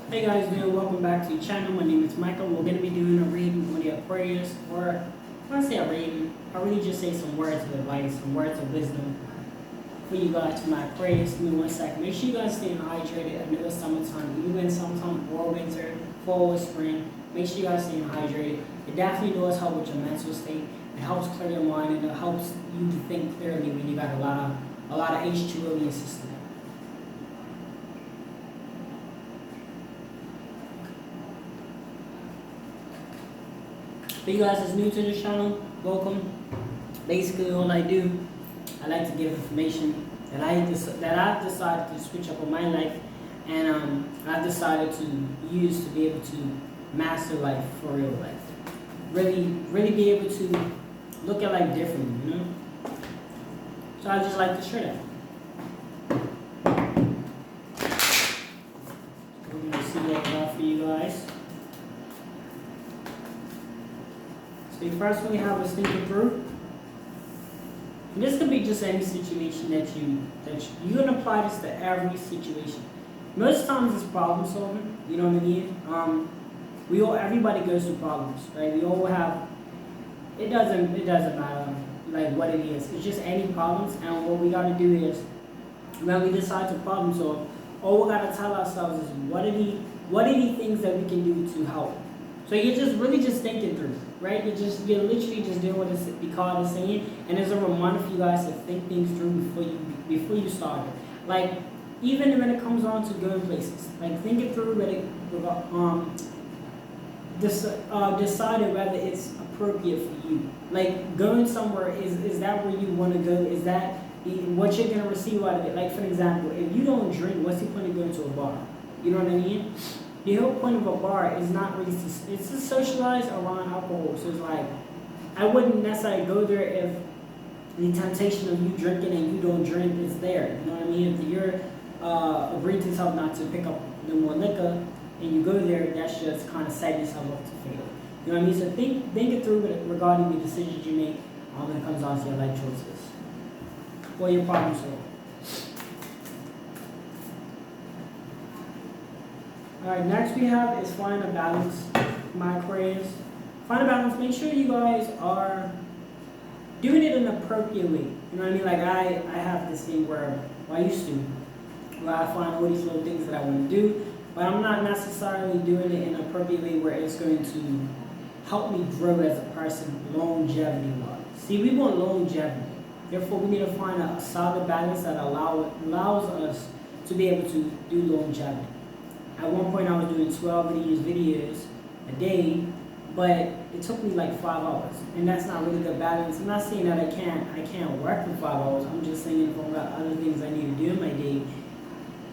Hey guys, welcome back to the channel. My name is Michael. We're going to be doing a reading on the Aquarius, or when I say a reading, I really just say some words of advice, some words of wisdom for you guys, to my Aquarius. Give me 1 second. Make sure you guys stay hydrated. I know it's summertime, even summertime or winter, fall or spring. Make sure you guys stay hydrated. It definitely does help with your mental state. It helps clear your mind, and it helps you to think clearly when you got a lot of H2O in your system. For you guys that's new to this channel, welcome. Basically, all I do, I like to give information that I've decided to switch up on my life, and I've decided to use to be able to master life for real life. Really be able to look at life differently, you know. So I just like to share that. We're gonna see what I got for you guys. So the first one we have is thinking through. And this could be just any situation that you can apply this to every situation. Most times it's problem solving, you know what I mean? Everybody goes through problems, right? We all have, it doesn't matter like what it is. It's just any problems, and what we gotta do is when we decide to problem solve, all we gotta tell ourselves is what are the things that we can do to help. So you're just really just thinking through, right? You're literally just doing what the card is saying, and there's a reminder for you guys to think things through before you start it. Like even when it comes on to going places, like think it through, deciding whether it's appropriate for you. Like going somewhere, is that where you want to go? Is that what you're gonna receive out of it? Like for example, if you don't drink, what's the point of going to a bar? You know what I mean? The whole point of a bar is not really it's to socialize around alcohol. So it's like I wouldn't necessarily go there if the temptation of you drinking and you don't drink is there. You know what I mean? If you're agreeing to yourself not to pick up no more liquor and you go there, that's just kind of set yourself up to fail. You know what I mean? So think it through regarding the decisions you make when it comes down to your life choices or your problem solving. Alright, next we have is find a balance, my Aquarius. Find a balance. Make sure you guys are doing it in an appropriate way. You know what I mean? Like I have this thing where I used to, where I find all these little things that I want to do, but I'm not necessarily doing it in an appropriate way where it's going to help me grow as a person longevity-wise. See, we want longevity. Therefore, we need to find a solid balance that allows us to be able to do longevity. At one point, I was doing 12 of these videos a day, but it took me like 5 hours, and that's not really good balance. I'm not saying that I can't work for 5 hours. I'm just saying if I've got other things I need to do in my day,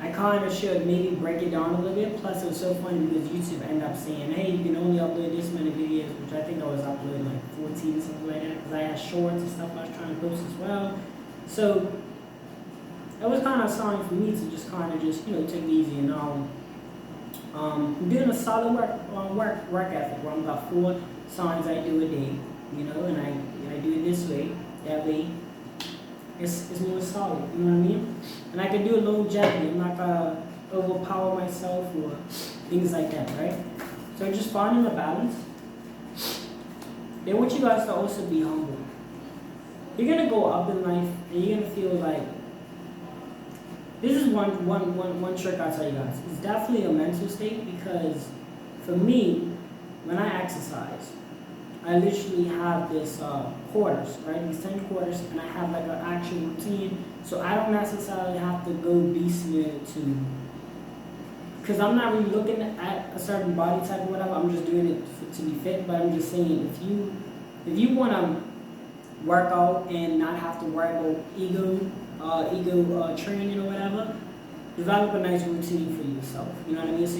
I kind of should maybe break it down a little bit. Plus, it was so funny because YouTube ended up saying, hey, you can only upload this many videos, which I think I was uploading like 14 or something like that, because I had shorts and stuff I was trying to post as well. So it was kind of a sign for me to just kind of just, you know, take it easy. And I'm doing a solid work ethic where I'm about 4 songs I do a day, you know, and I do it this way, that way. It's more solid, you know what I mean? And I can do it longevity. I'm not gonna overpower myself or things like that, right? So just finding a balance. They want you guys to also be humble. You're gonna go up in life and you're gonna feel like, this is one trick I'll tell you guys. It's definitely a mental state, because for me, when I exercise, I literally have this quarters, right? These 10 quarters, and I have like an actual routine. So I don't necessarily have to go beast mode because I'm not really looking at a certain body type or whatever. I'm just doing it to be fit. But I'm just saying, if you want to work out and not have to worry about ego training or whatever, develop a nice routine for yourself. You know what I mean? So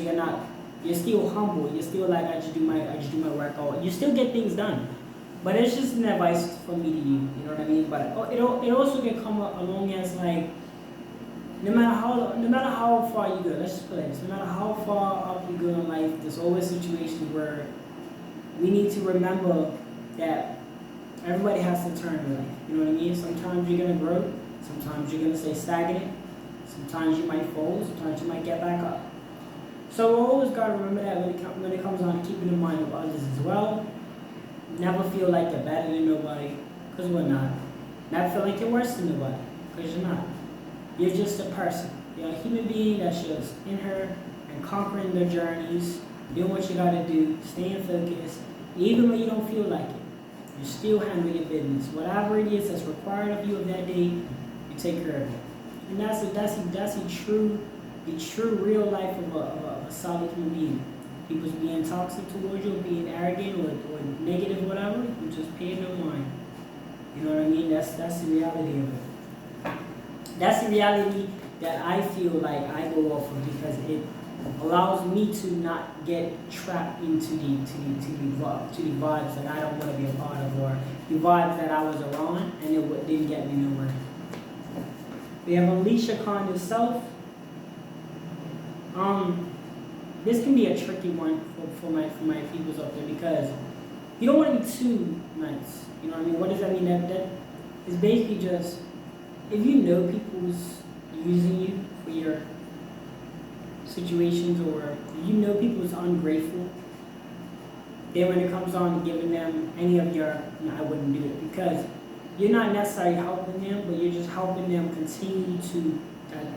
you're still humble. You're still like, I just do my workout. You still get things done. But it's just an advice for me to you. You know what I mean? But it also can come along as like, no matter how far you go, let's just put it this, no matter how far up you go in life, there's always situations where we need to remember that everybody has to turn in life. You know what I mean? Sometimes you're gonna grow, sometimes you're gonna stay stagnant, sometimes you might fall, sometimes you might get back up. So we always gotta remember that when it comes on keeping in mind of others as well. Never feel like you're better than nobody, because we're not. Never feel like you're worse than nobody, because you're not. You're just a person. You're a human being that's just in her and conquering their journeys, doing what you gotta do, staying focused, even when you don't feel like it. You still handle your business. Whatever it is that's required of you of that day, you take care of it. And that's the true real life of a solid human being. People's being toxic towards you, being arrogant or negative, whatever, you just pay no mind. You know what I mean? That's the reality of it. That's the reality that I feel like I go off of, because it allows me to not get trapped into the vibes that I don't want to be a part of, or the vibes that I was around and it didn't get me nowhere. We have unleash your kind of self. This can be a tricky one for my peoples up there, because you don't want to be too nice. You know what I mean? What does that mean? That is basically just, if you know people's using you for your situations, or you know people's ungrateful, then when it comes on giving them any of your, no, I wouldn't do it, because you're not necessarily helping them, but you're just helping them continue to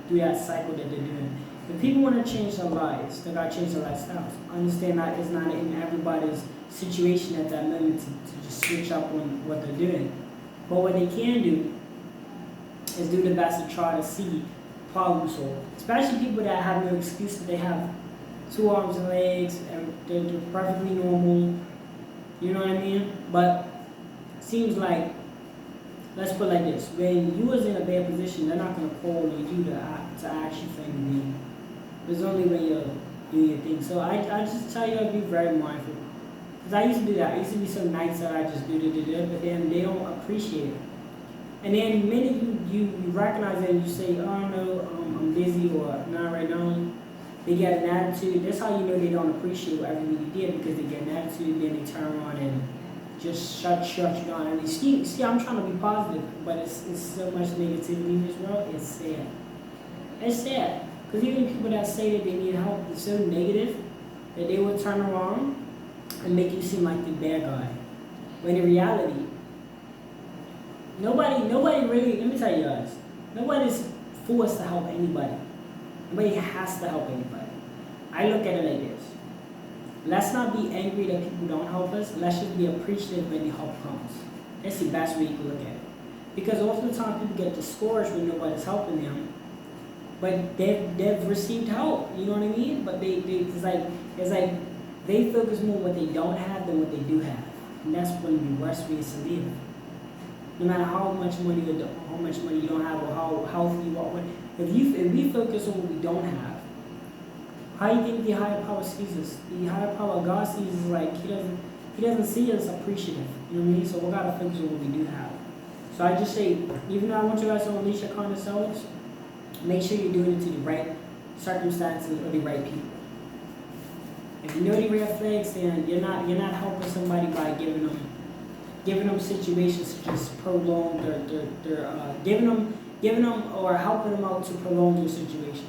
do that cycle that they're doing. If people want to change their lives, they got to change their lifestyles. Understand that it's not in everybody's situation at that moment to just switch up on what they're doing. But what they can do is do the best to try to see problem solve. Especially people that have no excuse, that they have 2 arms and legs, and they're perfectly normal. You know what I mean? But it seems like, let's put it like this: when you was in a bad position, they're not going to call on you to ask you for anything. It's only when you're doing your thing. So I just tell you to be very mindful. Because I used to do that. I used to be so nice that I just do, but then they don't appreciate it. And then the minute you recognize it and you say, oh no, I'm busy, or not right now, they get an attitude. That's how you know they don't appreciate everything you did, because they get an attitude, then they turn around and just shut you down. And see, I'm trying to be positive, but it's so much negativity in this world. It's sad. It's sad. Because even people that say that they need help, it's so negative that they will turn around and make you seem like the bad guy. When in reality, nobody really, let me tell you guys, nobody's forced to help anybody. Nobody has to help anybody. I look at it like this: let's not be angry that people don't help us. Let's just be appreciative when the help comes. That's the best way you can look at it. Because often the time people get discouraged when nobody's helping them, but they've received help. You know what I mean? But it's like they focus more on what they don't have than what they do have, and that's one of the worst ways to live. No matter how much money you don't have, or how healthy you are, if we focus on what we don't have, how do you think the higher power sees us? The higher power God sees us like he doesn't see us appreciative. You know what I mean? So we gotta focus on what we do have. So I just say, even though I want you guys to unleash your kind of selves, make sure you're doing it to the right circumstances or the right people. If you know the red flags, then you're not helping somebody by giving them situations to just prolong their giving them or helping them out to prolong your situation.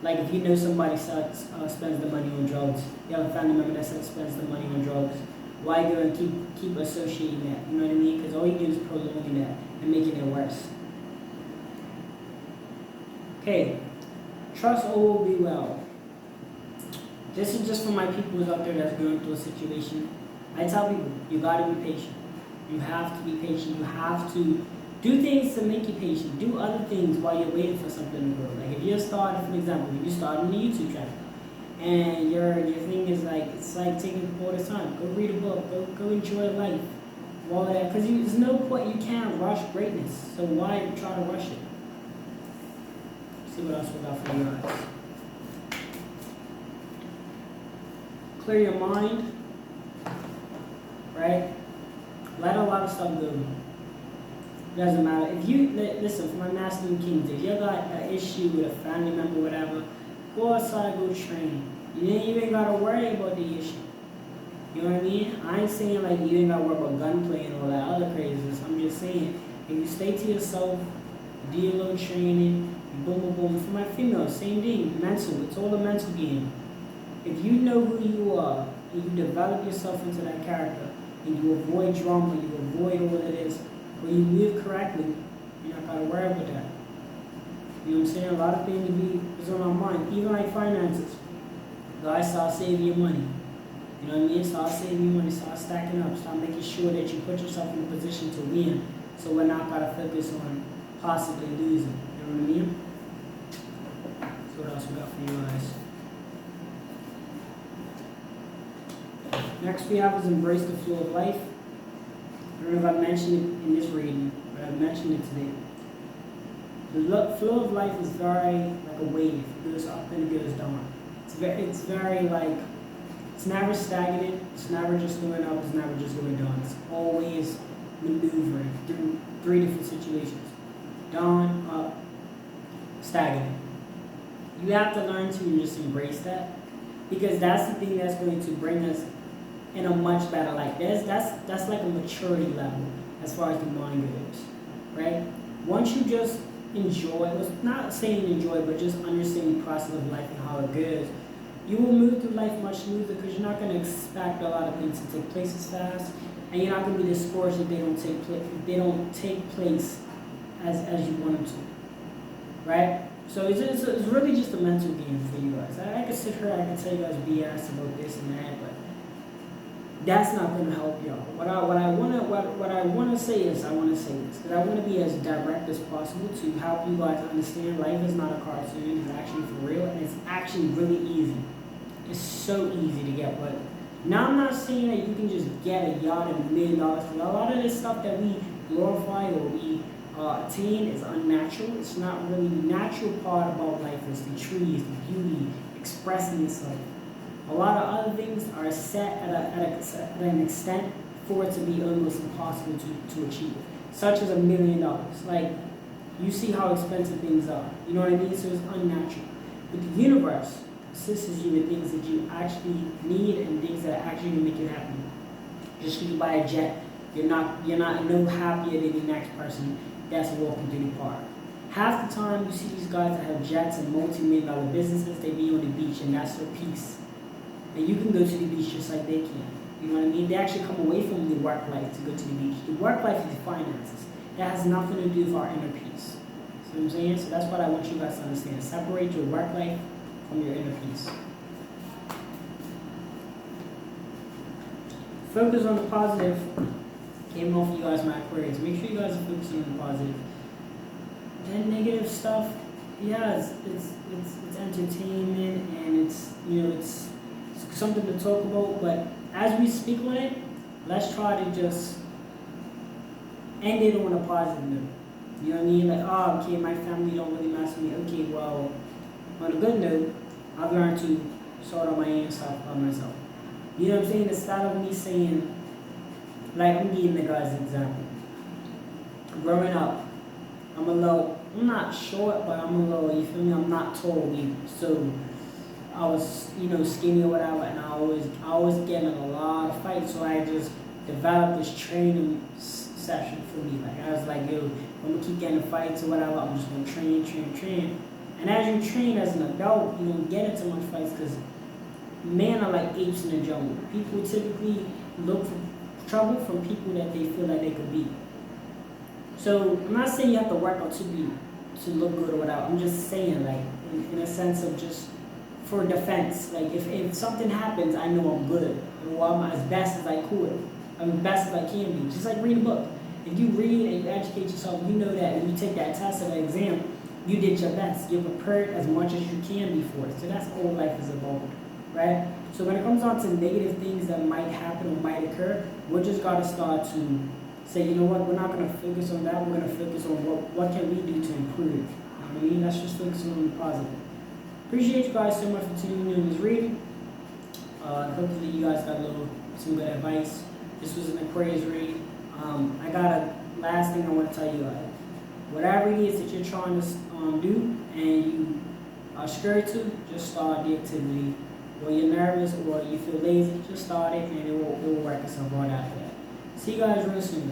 Like if you know somebody spends the money on drugs, you have a family member that spends the money on drugs, why go and keep associating that? You know what I mean? Because all you do is prolonging that and making it worse. Okay, trust all will be well. This is just for my people out there that's going through a situation. I tell people, you gotta be patient. You have to be patient. You have to do things to make you patient. Do other things while you're waiting for something to grow. Like if you're starting, for example, if you're starting a YouTube channel, and your thing is like, it's like taking all this time. Go read a book. Go enjoy life. All of that, because there's no point. You can't rush greatness. So why try to rush it? See what else we got for you guys. Clear your mind, right? Let a lot of stuff go. Doesn't matter. If you, listen, for my masculine kings, if you got an issue with a family member, whatever, go outside, go train. You ain't gotta worry about the issue. You know what I mean? I ain't saying like you ain't gotta worry about gunplay and all that other craziness. I'm just saying, if you stay to yourself, do your little training, Boom, boom, boom. For my females, same thing. Mental. It's all a mental game. If you know who you are and you develop yourself into that character and you avoid drama, you avoid all of this, or you live correctly, you're not gotta worry about that. You know what I'm saying? A lot of things is on our mind. Even like finances. Guys, start saving your money. You know what I mean? Start saving your money, start stacking up, start making sure that you put yourself in a position to win. So we're not gotta focus on possibly losing. You know what I mean? So what else we got for you guys? Next we have is embrace the flow of life. I don't know if I mentioned it in this reading, but I mentioned it today. The flow of life is very like a wave. It goes up and it goes down. It's very like, it's never stagnant. It's never just going up. It's never just going down. It's always maneuvering through 3 different situations: down, up, stagnant. You have to learn to just embrace that, because that's the thing that's going to bring us in a much better light. That's like a maturity level as far as the mind goes, right? Once you just enjoy, not saying enjoy, but just understand the process of life and how it goes, you will move through life much smoother, because you're not going to expect a lot of things to take place as fast, and you're not going to be discouraged if they don't take place as you want them to, right? So it's really just a mental game for you guys. I could sit here, I could tell you guys BS about this and that, but that's not going to help y'all. What I want to say is, I want to say this because I want to be as direct as possible to help you guys understand life is not a cartoon. It's actually for real, and it's actually really easy. It's so easy to get. But now I'm not saying that you can just get a yacht and $1 million. A lot of this stuff that we glorify or we attain is unnatural. It's not really the natural part about life. Is the trees, the beauty, expressing yourself. A lot of other things are set at an extent for it to be almost impossible to achieve, such as $1 million. Like, you see how expensive things are. You know what I mean? So it's unnatural. But the universe assists you with things that you actually need and things that actually make you happy. Just because you buy a jet, you're not no happier than the next person that's walking through the park. Half the time you see these guys that have jets and multi-million-dollar businesses, they be on the beach and that's their peace. And you can go to the beach just like they can. You know what I mean? They actually come away from the work life to go to the beach. The work life is the finances. That has nothing to do with our inner peace. See what I'm saying? So that's what I want you guys to understand. Separate your work life from your inner peace. Focus on the positive. Came off you guys, my Aquarius. Make sure you guys are focusing on the positive. That negative stuff, yeah, it's entertainment and it's, you know, it's something to talk about, but as we speak on it, let's try to just end it on a positive note. You know what I mean? Like, oh, okay, my family don't really mess with me. Okay, well, on a good note, I've learned to sort out my own stuff by myself. You know what I'm saying? Instead of me saying, like, I'm giving the guys an example. Growing up, I'm not short, but I'm a little, you feel me? I'm not tall either. So I was, you know, skinny or whatever, and I always get in a lot of fights. So I just developed this training session for me. Like, I was like, yo, I'm gonna keep getting in fights or whatever. I'm just gonna train. And as you train as an adult, you don't get into much fights because men are like apes in the jungle. People typically look for trouble from people that they feel like they could beat. So I'm not saying you have to work out to look good or whatever. I'm just saying, like, in a sense of just for defense. Like, if something happens, I know I'm good. Or I'm as best as I could. I'm as best as I can be. Just like reading a book. If you read and you educate yourself, you know that when you take that test or that exam, you did your best. You're prepared as much as you can be for it. So that's all life is about, right? So when it comes down to negative things that might happen or might occur, we're just got to start to say, you know what, we're not going to focus on that. We're going to focus on what can we do to improve. I mean, let's just focus on the positive. Appreciate you guys so much for tuning in this reading. Hopefully you guys got some good advice. This was an Aquarius read. I got a last thing I want to tell you guys. Whatever it is that you're trying to do and you are scared to, just start the activity. Or you're nervous or you feel lazy, just start it and it will work itself right after that. See you guys real soon.